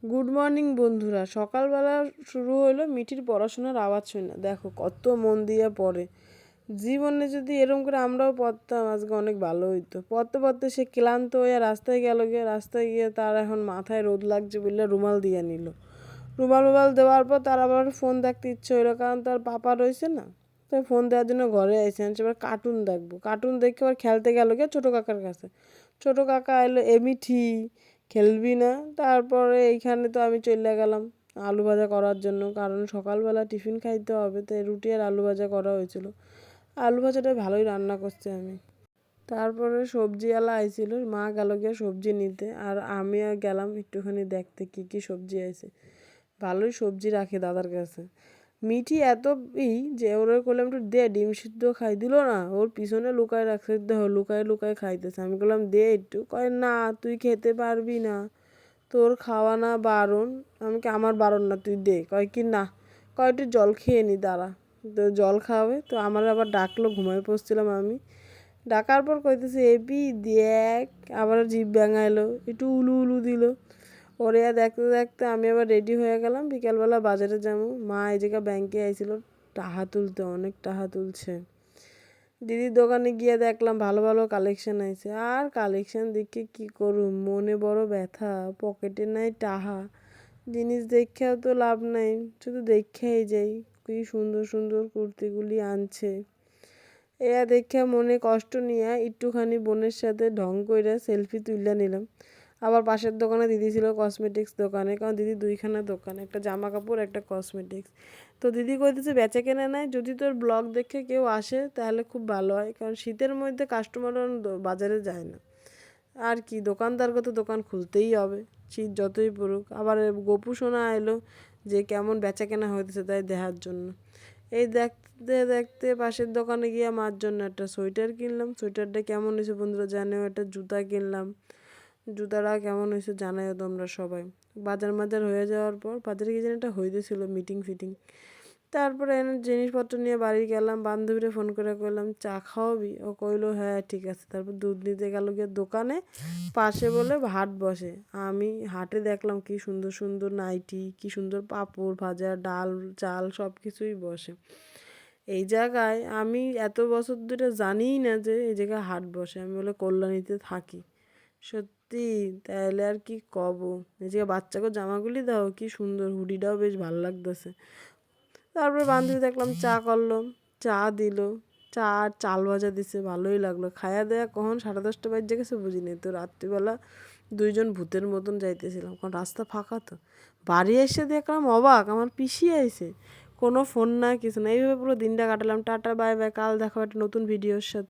Good morning বন্ধুরা। সকালবেলা শুরু হলো মিঠির পড়াশোনার আওয়াজ শুনে। দেখো কত মন দিয়ে পড়ে। জীবনে যদি এরকম করে আমরাও পড়তাম আজকে অনেক ভালো হইতো। পড়তে পড়তে সে ক্লান্ত হয়ে রাস্তায় গেল, গিয়ে রাস্তায় গিয়ে তার এখন মাথায় রোদ লাগছে বললে রুমাল দিয়ে নিল। রুমাল দেওয়ার পর তার আবার ফোন দেখতে ইচ্ছে হইলো, কারণ তার পাপা রয়েছে না, তাই ফোন দেওয়ার জন্য ঘরে আসেন। এবার কার্টুন দেখবো, কার্টুন দেখে আবার খেলতে গেল গিয়ে ছোটো কাকার কাছে। ছোটো কাকা এলো, মিঠি খেলবি না? তারপরে এইখানে তো আমি চলে গেলাম আলু ভাজা করার জন্য, কারণ সকালবেলা টিফিন খাইতে হবে, তাই রুটি আর আলু ভাজা করা হয়েছিল। আলু ভাজাটা ভালোই রান্না করছি আমি। তারপরে সবজিওয়ালা আইছিল, মা গেল গিয়ে সবজি নিতে, আর আমি আর গেলাম একটুখানি দেখতে কি কি সবজি আছে। ভালোই সবজি রাখে দাদার কাছে। মিঠি এত যে ওরা করলাম একটু দে ডিম সিদ্ধ খাই, দিল না, ওর পিছনে লুকায় রাখছে, দেখো লুকায় লুকায় খাইতেছে। আমি বললাম দে একটু, কয় না তুই খেতে পারবি না, তোর খাওয়া না বারণ। আমি কি আমার বারণ না, তুই দে। কয় কি না, কয় একটু জল খেয়ে নি দাঁড়া। তো জল খাওয়াবে তো আমার আবার ডাকলো, ঘুমায় পড়ছিলাম আমি। ডাকার পর কইতেছে এবি দেখ, আবার জিভ ব্যাঙাইলো, একটু উলু উলু দিল। ওরে দেখতে দেখতে আমি আবার রেডি হয়ে গেলাম, বিকালবেলা বাজারে যাবো। মা এই জায়গা ব্যাংকে আইছিল টাকা তুলতে, অনেক টাকা তুলছে। দিদির দোকানে গিয়ে দেখলাম ভালো ভালো কালেকশন আছে, আর কালেকশন দেখে কি করুম, মনে বড় ব্যথা, পকেটে নাই টাকা। জিনিস দেখেও তো লাভ নাই, শুধু দেখেই যাই কি সুন্দর সুন্দর কুর্তিগুলি আনছে। এরা দেখে মনে কষ্ট নিয়ে একটুখানি বোনের সাথে ঢং করে সেলফি তুলে নিলাম। আবার পাশের দোকানে দিদি ছিল, কসমেটিক্স দোকানে, কারণ দিদি দুইখানা দোকান, একটা জামা কাপড় একটা কসমেটিক্স। তো দিদি কইতেছে বেচা কেনা নাই, যদি তোর ব্লগ দেখে কেউ আসে তাহলে খুব ভালো হয়, কারণ শীতের মধ্যে কাস্টমার বাজারে যায় না। আর কি, দোকানদারকে তো দোকান খুলতেই হবে, শীত যতই পড়ুক। আবার গপু সোনা এলো যে কেমন বেচা কেনা হইতেছে তাই দেখার জন্য। এই দেখতে দেখতে পাশের দোকানে গিয়ে মার জন্য একটা সোয়েটার কিনলাম। সোয়েটারটা কেমন হয়েছে বন্ধুরা জানেও। একটা জুতা কিনলাম, জুতাটা কেমন হয়েছে জানাইও তোমরা সবাই। বাজার হয়ে যাওয়ার পর, বাজারে কি যেন একটা হইতেছিল মিটিং ফিটিং, তারপরে এনে জিনিসপত্র নিয়ে বাড়ি গেলাম। বান্ধবীরে ফোন করে কইলাম চা খাওয়াবি? ও কইলো হ্যাঁ ঠিক আছে। তারপর দুধ নিতে গেল গিয়ে দোকানে, পাশে বলে হাট বসে। আমি হাটে দেখলাম কি সুন্দর সুন্দর নাইটি, কি সুন্দর পাঁপড় ভাজা, ডাল চাল সব কিছুই বসে এই জায়গায়। আমি এত বছর ধরে জানিই না যে এই জায়গায় হাট বসে। আমি বলে কল্যাণীতে থাকি সত্যি, তাইলে আর কি কব। এই জায়গায় বাচ্চাকে জামাগুলি দাও কি সুন্দর, হুডিটাও বেশ ভালো লাগতেছে। তারপরে বান্ধবী দেখলাম চা করলো, চা দিল, চা আর চাল ভাজা দিছে, ভালোই লাগলো। খায়া দেয়া কখন 10:30 বাজে গেছে বুঝি নেই। তো রাত্রিবেলা দুইজন ভূতের মতন যাইতেছিলাম, কারণ রাস্তা ফাঁকা। তো বাড়ি এসে দেখলাম অবাক, আমার পিসি আইছে, কোনো ফোন না কিছু না। এইভাবে পুরো দিনটা কাটালাম। টাটা বাই বাই, কাল দেখা একটা নতুন ভিডিওর সাথে।